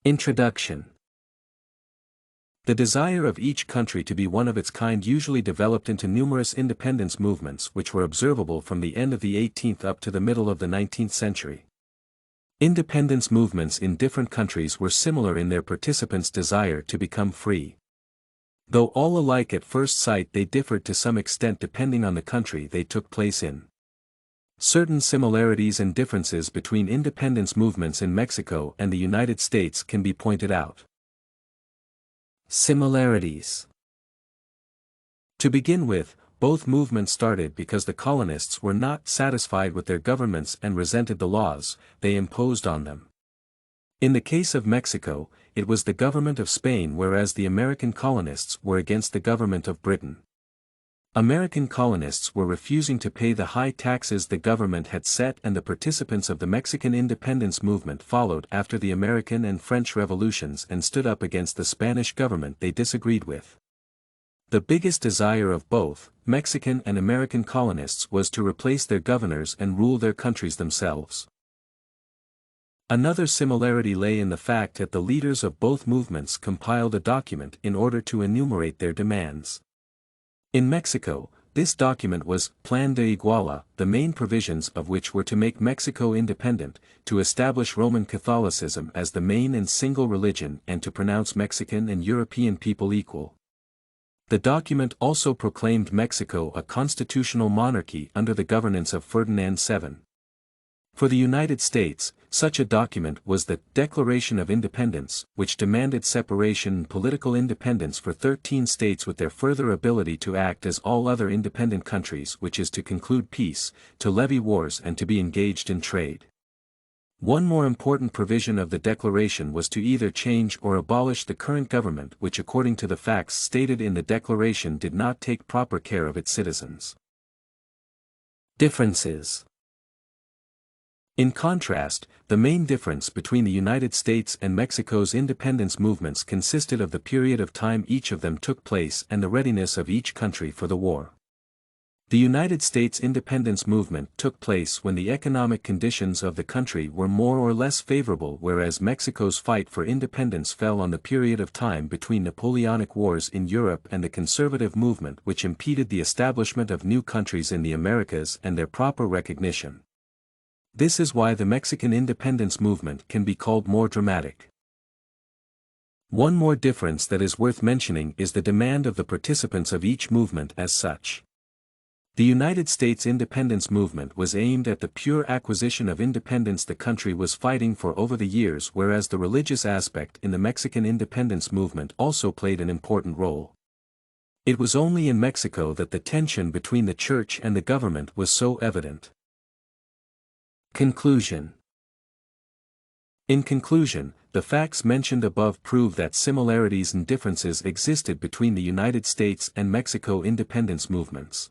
Introduction. The desire of each country to be one of its kind usually developed into numerous independence movements which were observable from the end of the 18th up to the middle of the 19th century. Independence movements in different countries were similar in their participants' desire to become free. Though all alike at first sight, they differed to some extent depending on the country they took place in. Certain similarities and differences between independence movements in Mexico and the United States can be pointed out. Similarities. To begin with, both movements started because the colonists were not satisfied with their governments and resented the laws they imposed on them. In the case of Mexico, it was the government of Spain, whereas the American colonists were against the government of Britain. American colonists were refusing to pay the high taxes the government had set, and the participants of the Mexican independence movement followed after the American and French revolutions and stood up against the Spanish government they disagreed with. The biggest desire of both Mexican and American colonists was to replace their governors and rule their countries themselves. Another similarity lay in the fact that the leaders of both movements compiled a document in order to enumerate their demands. In Mexico, this document was Plan de Iguala, the main provisions of which were to make Mexico independent, to establish Roman Catholicism as the main and single religion, and to pronounce Mexican and European people equal. The document also proclaimed Mexico a constitutional monarchy under the governance of Ferdinand VII. For the United States, such a document was the Declaration of Independence, which demanded separation and political independence for 13 states with their further ability to act as all other independent countries, which is to conclude peace, to levy wars, and to be engaged in trade. One more important provision of the declaration was to either change or abolish the current government, which according to the facts stated in the declaration did not take proper care of its citizens. Differences. In contrast, the main difference between the United States and Mexico's independence movements consisted of the period of time each of them took place and the readiness of each country for the war. The United States independence movement took place when the economic conditions of the country were more or less favorable, whereas Mexico's fight for independence fell on the period of time between Napoleonic wars in Europe and the conservative movement, which impeded the establishment of new countries in the Americas and their proper recognition. This is why the Mexican independence movement can be called more dramatic. One more difference that is worth mentioning is the demand of the participants of each movement as such. The United States independence movement was aimed at the pure acquisition of independence the country was fighting for over the years, whereas the religious aspect in the Mexican independence movement also played an important role. It was only in Mexico that the tension between the church and the government was so evident. Conclusion. In conclusion, the facts mentioned above prove that similarities and differences existed between the United States and Mexico independence movements.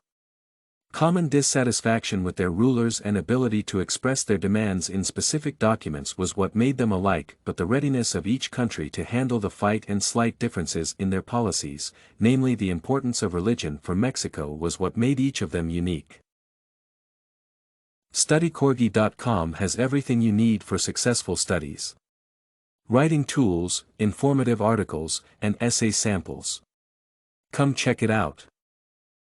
Common dissatisfaction with their rulers and ability to express their demands in specific documents was what made them alike, but the readiness of each country to handle the fight and slight differences in their policies, namely the importance of religion for Mexico, was what made each of them unique. StudyCorgi.com has everything you need for successful studies. Writing tools, informative articles, and essay samples. Come check it out.